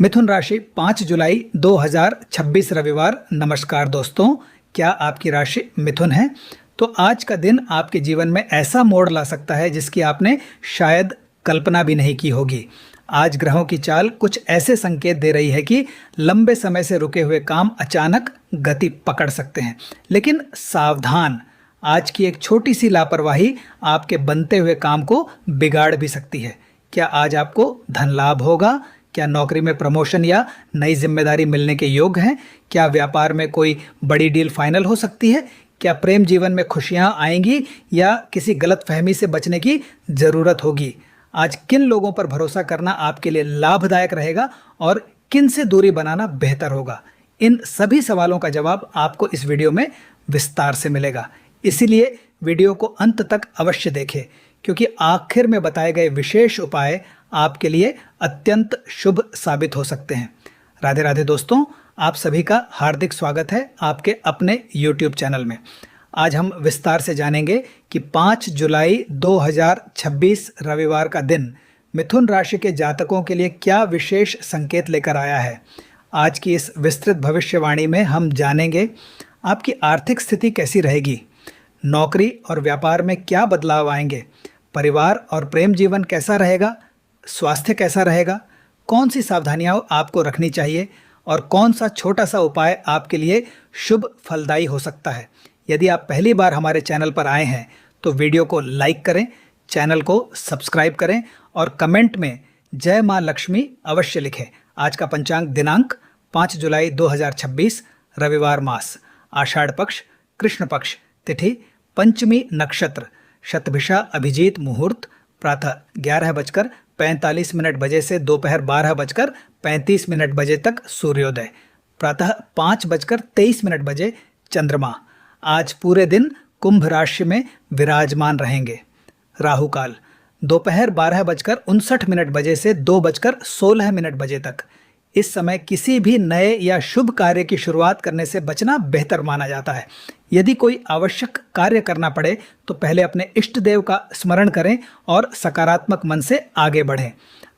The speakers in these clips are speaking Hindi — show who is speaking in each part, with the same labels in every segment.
Speaker 1: मिथुन राशि 5 जुलाई 2026 रविवार। नमस्कार दोस्तों, क्या आपकी राशि मिथुन है? तो आज का दिन आपके जीवन में ऐसा मोड़ ला सकता है जिसकी आपने शायद कल्पना भी नहीं की होगी। आज ग्रहों की चाल कुछ ऐसे संकेत दे रही है कि लंबे समय से रुके हुए काम अचानक गति पकड़ सकते हैं। लेकिन सावधान, आज की एक छोटी सी लापरवाही आपके बनते हुए काम को बिगाड़ भी सकती है। क्या आज आपको धन लाभ होगा? क्या नौकरी में प्रमोशन या नई जिम्मेदारी मिलने के योग हैं? क्या व्यापार में कोई बड़ी डील फाइनल हो सकती है? क्या प्रेम जीवन में खुशियां आएंगी या किसी गलतफहमी से बचने की ज़रूरत होगी? आज किन लोगों पर भरोसा करना आपके लिए लाभदायक रहेगा और किन से दूरी बनाना बेहतर होगा? इन सभी सवालों का जवाब आपको इस वीडियो में विस्तार से मिलेगा। इसीलिए वीडियो को अंत तक अवश्य देखें, क्योंकि आखिर में बताए गए विशेष उपाय आपके लिए अत्यंत शुभ साबित हो सकते हैं। राधे राधे दोस्तों, आप सभी का हार्दिक स्वागत है आपके अपने YouTube चैनल में। आज हम विस्तार से जानेंगे कि 5 जुलाई 2026 रविवार का दिन मिथुन राशि के जातकों के लिए क्या विशेष संकेत लेकर आया है। आज की इस विस्तृत भविष्यवाणी में हम जानेंगे आपकी आर्थिक स्थिति कैसी रहेगी, नौकरी और व्यापार में क्या बदलाव आएंगे, परिवार और प्रेम जीवन कैसा रहेगा, स्वास्थ्य कैसा रहेगा, कौन सी सावधानियां आपको रखनी चाहिए और कौन सा छोटा सा उपाय आपके लिए शुभ फलदायी हो सकता है। यदि आप पहली बार हमारे चैनल पर आए हैं तो वीडियो को लाइक करें, चैनल को सब्सक्राइब करें और कमेंट में जय मां लक्ष्मी अवश्य लिखें। आज का पंचांग दिनांक 5 जुलाई 2026 रविवार, मास आषाढ़ पक्ष, कृष्ण पक्ष, तिथि पंचमी, नक्षत्र शतभिषा, अभिजीत, मुहूर्त प्रातः 11:45 बजे से दोपहर 12:35 बजे तक सूर्योदय, प्रातः 5:23 बजे चंद्रमा। आज पूरे दिन कुंभ राशि में विराजमान रहेंगे। राहु काल दोपहर 12:59 बजे से 2:16 बजे तक। इस समय किसी भी नए या शुभ कार्य की शुरुआत करने से बचना बेहतर माना जाता है। यदि कोई आवश्यक कार्य करना पड़े तो पहले अपने इष्ट देव का स्मरण करें और सकारात्मक मन से आगे बढ़ें।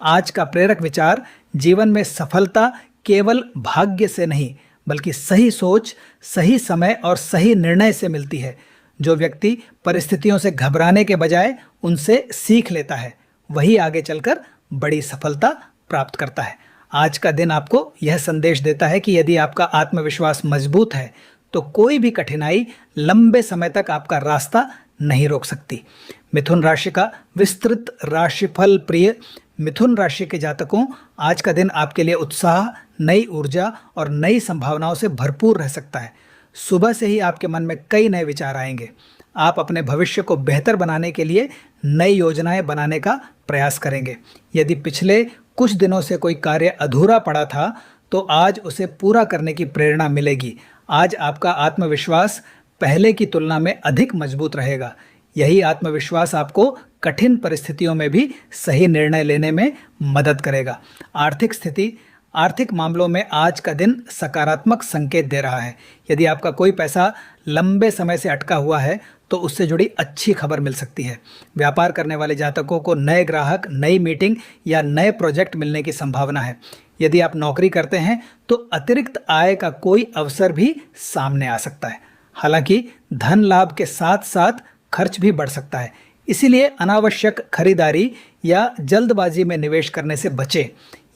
Speaker 1: आज का प्रेरक विचार, जीवन में सफलता केवल भाग्य से नहीं बल्कि सही सोच, सही समय और सही निर्णय से मिलती है। जो व्यक्ति परिस्थितियों से घबराने के बजाय उनसे सीख लेता है, वही आगे चलकर बड़ी सफलता प्राप्त करता है। आज का दिन आपको यह संदेश देता है कि यदि आपका आत्मविश्वास मजबूत है तो कोई भी कठिनाई लंबे समय तक आपका रास्ता नहीं रोक सकती। मिथुन राशि का विस्तृत राशिफल। प्रिय मिथुन राशि के जातकों, आज का दिन आपके लिए उत्साह, नई ऊर्जा और नई संभावनाओं से भरपूर रह सकता है। सुबह से ही आपके मन में कई नए विचार आएंगे। आप अपने भविष्य को बेहतर बनाने के लिए नई योजनाएं बनाने का प्रयास करेंगे। यदि पिछले कुछ दिनों से कोई कार्य अधूरा पड़ा था तो आज उसे पूरा करने की प्रेरणा मिलेगी। आज आपका आत्मविश्वास पहले की तुलना में अधिक मजबूत रहेगा। यही आत्मविश्वास आपको कठिन परिस्थितियों में भी सही निर्णय लेने में मदद करेगा। आर्थिक स्थिति, आर्थिक मामलों में आज का दिन सकारात्मक संकेत दे रहा है। यदि आपका कोई पैसा लंबे समय से अटका हुआ है तो उससे जुड़ी अच्छी खबर मिल सकती है। व्यापार करने वाले जातकों को नए ग्राहक, नई मीटिंग या नए प्रोजेक्ट मिलने की संभावना है। यदि आप नौकरी करते हैं तो अतिरिक्त आय का कोई अवसर भी सामने आ सकता है। हालांकि धन लाभ के साथ साथ खर्च भी बढ़ सकता है, इसीलिए अनावश्यक खरीदारी या जल्दबाजी में निवेश करने से बचें।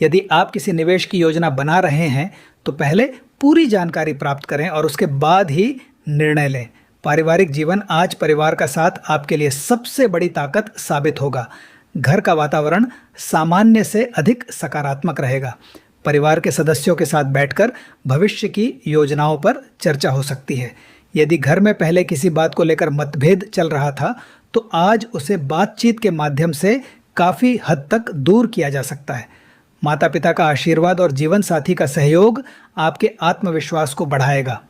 Speaker 1: यदि आप किसी निवेश की योजना बना रहे हैं तो पहले पूरी जानकारी प्राप्त करें और उसके बाद ही निर्णय लें। पारिवारिक जीवन, आज परिवार का साथ आपके लिए सबसे बड़ी ताकत साबित होगा। घर का वातावरण सामान्य से अधिक सकारात्मक रहेगा। परिवार के सदस्यों के साथ बैठकर भविष्य की योजनाओं पर चर्चा हो सकती है। यदि घर में पहले किसी बात को लेकर मतभेद चल रहा था तो आज उसे बातचीत के माध्यम से काफ़ी हद तक दूर किया जा सकता है। माता पिता का आशीर्वाद और जीवन साथी का सहयोग आपके आत्मविश्वास को बढ़ाएगा।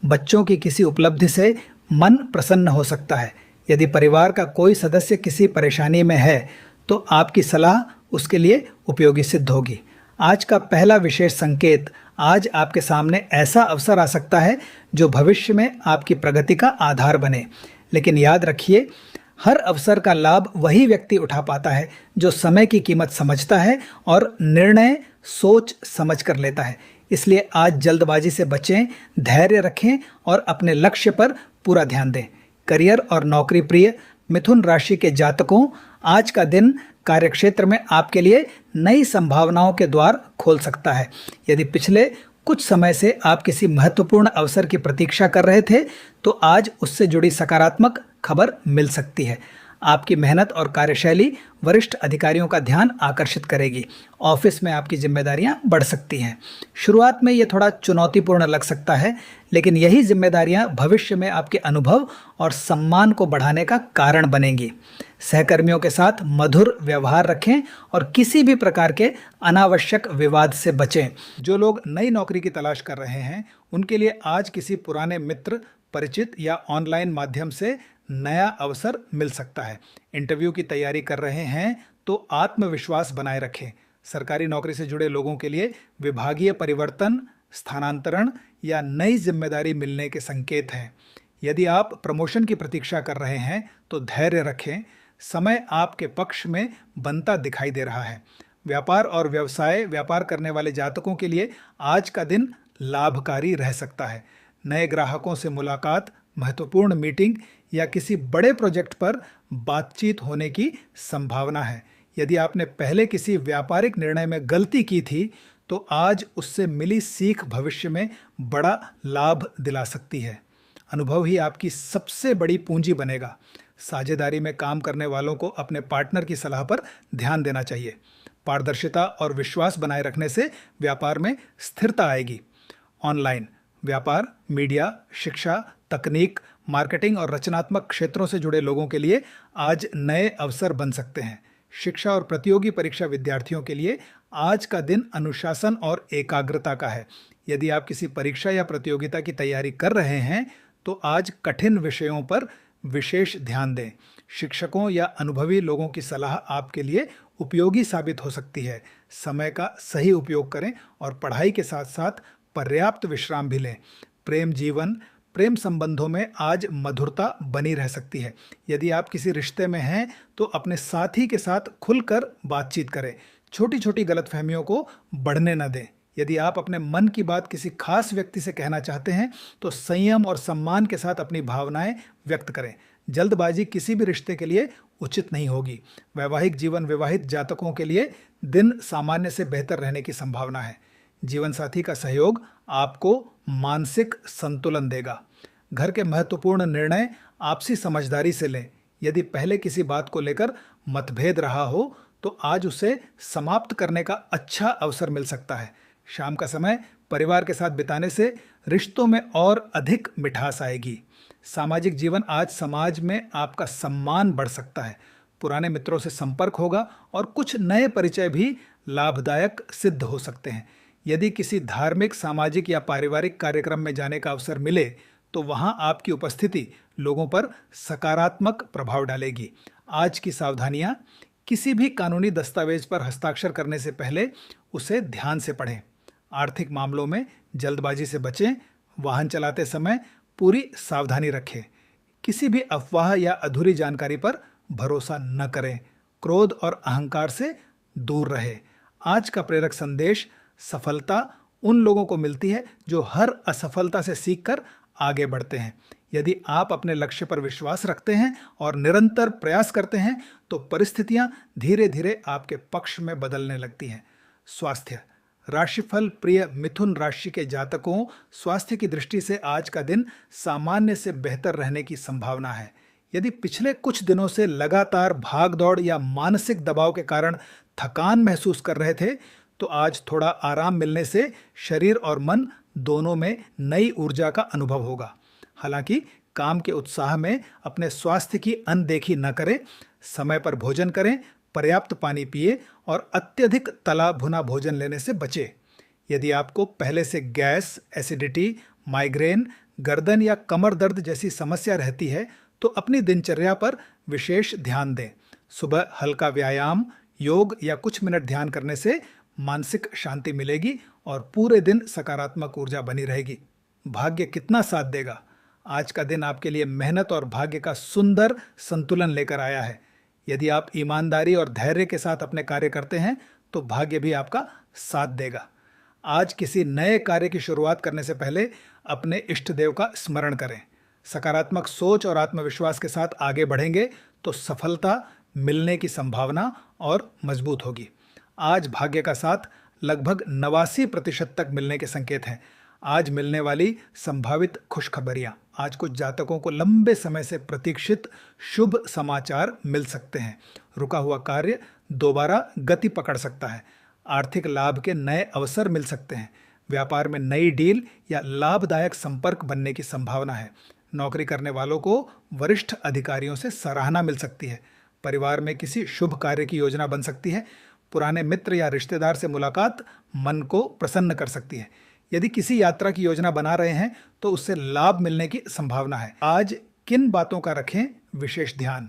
Speaker 1: बच्चों की किसी उपलब्धि से मन प्रसन्न हो सकता है। यदि परिवार का कोई सदस्य किसी परेशानी में है तो आपकी सलाह उसके लिए उपयोगी सिद्ध होगी। आज का पहला विशेष संकेत, आज आपके सामने ऐसा अवसर आ सकता है जो भविष्य में आपकी प्रगति का आधार बने। लेकिन याद रखिए, हर अवसर का लाभ वही व्यक्ति उठा पाता है जो समय की कीमत समझता है और निर्णय सोच समझ कर लेता है। इसलिए आज जल्दबाजी से बचें, धैर्य रखें और अपने लक्ष्य पर पूरा ध्यान दें। करियर और नौकरी प्रिय मिथुन राशि के जातकों, आज का दिन कार्यक्षेत्र में आपके लिए नई संभावनाओं के द्वार खोल सकता है। यदि पिछले कुछ समय से आप किसी महत्वपूर्ण अवसर की प्रतीक्षा कर रहे थे, तो आज उससे जुड़ी सकारात्मक खबर मिल सकती है। आपकी मेहनत और कार्यशैली वरिष्ठ अधिकारियों का ध्यान आकर्षित करेगी। ऑफिस में आपकी जिम्मेदारियां बढ़ सकती हैं। शुरुआत में ये थोड़ा चुनौतीपूर्ण लग सकता है, लेकिन यही जिम्मेदारियां भविष्य में आपके अनुभव और सम्मान को बढ़ाने का कारण बनेंगी। सहकर्मियों के साथ मधुर व्यवहार रखें और किसी भी प्रकार के अनावश्यक विवाद से बचें। जो लोग नई नौकरी की तलाश कर रहे हैं, उनके लिए आज किसी पुराने मित्र, परिचित या ऑनलाइन माध्यम से नया अवसर मिल सकता है। इंटरव्यू की तैयारी कर रहे हैं तो आत्मविश्वास बनाए रखें। सरकारी नौकरी से जुड़े लोगों के लिए विभागीय परिवर्तन, स्थानांतरण या नई जिम्मेदारी मिलने के संकेत हैं। यदि आप प्रमोशन की प्रतीक्षा कर रहे हैं तो धैर्य रखें, समय आपके पक्ष में बनता दिखाई दे रहा है। व्यापार करने वाले जातकों के लिए आज का दिन लाभकारी रह सकता है। नए ग्राहकों से मुलाकात, महत्वपूर्ण मीटिंग या किसी बड़े प्रोजेक्ट पर बातचीत होने की संभावना है। यदि आपने पहले किसी व्यापारिक निर्णय में गलती की थी, तो आज उससे मिली सीख भविष्य में बड़ा लाभ दिला सकती है। अनुभव ही आपकी सबसे बड़ी पूंजी बनेगा। साझेदारी में काम करने वालों को अपने पार्टनर की सलाह पर ध्यान देना चाहिए। पारदर्शिता और विश्वास बनाए रखने से व्यापार में स्थिरता आएगी। ऑनलाइन व्यापार, मीडिया, शिक्षा, तकनीक, मार्केटिंग और रचनात्मक क्षेत्रों से जुड़े लोगों के लिए आज नए अवसर बन सकते हैं। शिक्षा और प्रतियोगी परीक्षा विद्यार्थियों के लिए आज का दिन अनुशासन और एकाग्रता का है। यदि आप किसी परीक्षा या प्रतियोगिता की तैयारी कर रहे हैं, तो आज कठिन विषयों पर विशेष ध्यान दें। शिक्षकों या अनुभवी लोगों की सलाह आपके लिए उपयोगी साबित हो सकती है। समय का सही उपयोग करें और पढ़ाई के साथ साथ पर्याप्त विश्राम भी लें। प्रेम संबंधों में आज मधुरता बनी रह सकती है। यदि आप किसी रिश्ते में हैं तो अपने साथी के साथ खुलकर बातचीत करें। छोटी छोटी गलतफहमियों को बढ़ने न दें। यदि आप अपने मन की बात किसी खास व्यक्ति से कहना चाहते हैं तो संयम और सम्मान के साथ अपनी भावनाएं व्यक्त करें। जल्दबाजी किसी भी रिश्ते के लिए उचित नहीं होगी। वैवाहिक जीवन विवाहित जातकों के लिए दिन सामान्य से बेहतर रहने की संभावना है। जीवन साथी का सहयोग आपको मानसिक संतुलन देगा। घर के महत्वपूर्ण निर्णय आपसी समझदारी से लें। यदि पहले किसी बात को लेकर मतभेद रहा हो तो आज उसे समाप्त करने का अच्छा अवसर मिल सकता है। शाम का समय परिवार के साथ बिताने से रिश्तों में और अधिक मिठास आएगी। सामाजिक जीवन, आज समाज में आपका सम्मान बढ़ सकता है। पुराने मित्रों से संपर्क होगा और कुछ नए परिचय भी लाभदायक सिद्ध हो सकते हैं। यदि किसी धार्मिक, सामाजिक या पारिवारिक कार्यक्रम में जाने का अवसर मिले तो वहां आपकी उपस्थिति लोगों पर सकारात्मक प्रभाव डालेगी। आज की सावधानियां: किसी भी कानूनी दस्तावेज पर हस्ताक्षर करने से पहले उसे ध्यान से पढ़ें। आर्थिक मामलों में जल्दबाजी से बचें। वाहन चलाते समय पूरी सावधानी रखें। किसी भी अफवाह या अधूरी जानकारी पर भरोसा न करें। क्रोध और अहंकार से दूर रहें। आज का प्रेरक संदेश: सफलता उन लोगों को मिलती है जो हर असफलता से सीखकर आगे बढ़ते हैं। यदि आप अपने लक्ष्य पर विश्वास रखते हैं और निरंतर प्रयास करते हैं तो परिस्थितियां धीरे धीरे आपके पक्ष में बदलने लगती हैं। स्वास्थ्य राशिफल प्रिय मिथुन राशि के जातकों, स्वास्थ्य की दृष्टि से आज का दिन सामान्य से बेहतर रहने की संभावना है। यदि पिछले कुछ दिनों से लगातार भागदौड़ या मानसिक दबाव के कारण थकान महसूस कर रहे थे, तो आज थोड़ा आराम मिलने से शरीर और मन दोनों में नई ऊर्जा का अनुभव होगा। हालांकि काम के उत्साह में अपने स्वास्थ्य की अनदेखी न करें। समय पर भोजन करें, पर्याप्त पानी पिए और अत्यधिक तला भुना भोजन लेने से बचें। यदि आपको पहले से गैस, एसिडिटी, माइग्रेन, गर्दन या कमर दर्द जैसी समस्या रहती है तो अपनी दिनचर्या पर विशेष ध्यान दें। सुबह हल्का व्यायाम, योग या कुछ मिनट ध्यान करने से मानसिक शांति मिलेगी और पूरे दिन सकारात्मक ऊर्जा बनी रहेगी। भाग्य कितना साथ देगा? आज का दिन आपके लिए मेहनत और भाग्य का सुंदर संतुलन लेकर आया है। यदि आप ईमानदारी और धैर्य के साथ अपने कार्य करते हैं तो भाग्य भी आपका साथ देगा। आज किसी नए कार्य की शुरुआत करने से पहले अपने इष्ट देव का स्मरण करें। सकारात्मक सोच और आत्मविश्वास के साथ आगे बढ़ेंगे तो सफलता मिलने की संभावना और मजबूत होगी। आज भाग्य का साथ लगभग 89% तक मिलने के संकेत हैं। आज मिलने वाली संभावित खुशखबरियां, आज कुछ जातकों को लंबे समय से प्रतीक्षित शुभ समाचार मिल सकते हैं। रुका हुआ कार्य दोबारा गति पकड़ सकता है। आर्थिक लाभ के नए अवसर मिल सकते हैं। व्यापार में नई डील या लाभदायक संपर्क बनने की संभावना है। नौकरी करने वालों को वरिष्ठ अधिकारियों से सराहना मिल सकती है। परिवार में किसी शुभ कार्य की योजना बन सकती है। पुराने मित्र या रिश्तेदार से मुलाकात मन को प्रसन्न कर सकती है। यदि किसी यात्रा की योजना बना रहे हैं तो उससे लाभ मिलने की संभावना है। आज किन बातों का रखें विशेष ध्यान?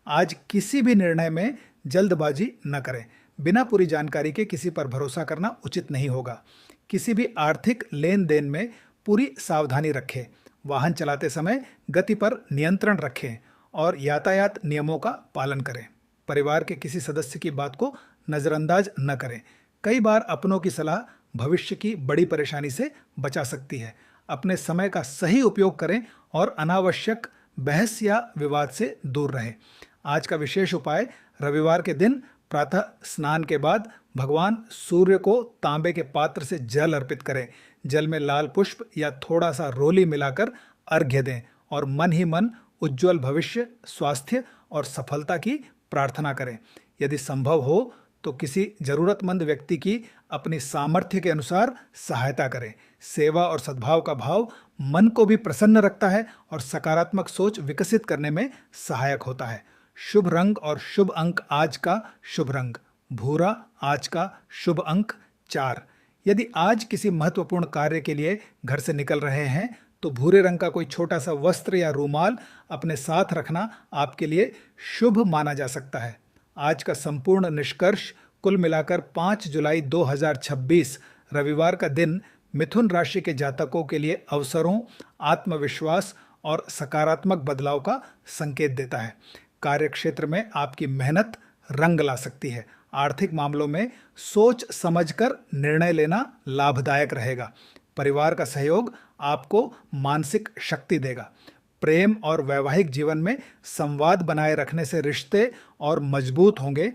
Speaker 1: आज किसी भी निर्णय में जल्दबाजी न करें। बिना पूरी जानकारी के किसी पर भरोसा करना उचित नहीं होगा। किसी भी आर्थिक लेन देन में पूरी सावधानी रखें। वाहन चलाते समय गति पर नियंत्रण रखें और यातायात नियमों का पालन करें। परिवार के किसी सदस्य की बात को नज़रअंदाज न करें। कई बार अपनों की सलाह भविष्य की बड़ी परेशानी से बचा सकती है। अपने समय का सही उपयोग करें और अनावश्यक बहस या विवाद से दूर रहें। आज का विशेष उपाय, रविवार के दिन प्रातः स्नान के बाद भगवान सूर्य को तांबे के पात्र से जल अर्पित करें। जल में लाल पुष्प या थोड़ा सा रोली मिलाकर अर्घ्य दें और मन ही मन उज्जवल भविष्य, स्वास्थ्य और सफलता की प्रार्थना करें। यदि संभव हो तो किसी जरूरतमंद व्यक्ति की अपनी सामर्थ्य के अनुसार सहायता करें। सेवा और सद्भाव का भाव मन को भी प्रसन्न रखता है और सकारात्मक सोच विकसित करने में सहायक होता है। शुभ रंग और शुभ अंक आज का शुभ रंग भूरा, आज का शुभ अंक 4। यदि आज किसी महत्वपूर्ण कार्य के लिए घर से निकल रहे हैं तो भूरे रंग का कोई छोटा सा वस्त्र या रूमाल अपने साथ रखना आपके लिए शुभ माना जा सकता है। आज का संपूर्ण निष्कर्ष, कुल मिलाकर 5 जुलाई 2026 रविवार का दिन मिथुन राशि के जातकों के लिए अवसरों, आत्मविश्वास और सकारात्मक बदलाव का संकेत देता है। कार्यक्षेत्र में आपकी मेहनत रंग ला सकती है। आर्थिक मामलों में सोच समझकर निर्णय लेना लाभदायक रहेगा। परिवार का सहयोग आपको मानसिक शक्ति देगा। प्रेम और वैवाहिक जीवन में संवाद बनाए रखने से रिश्ते और मजबूत होंगे।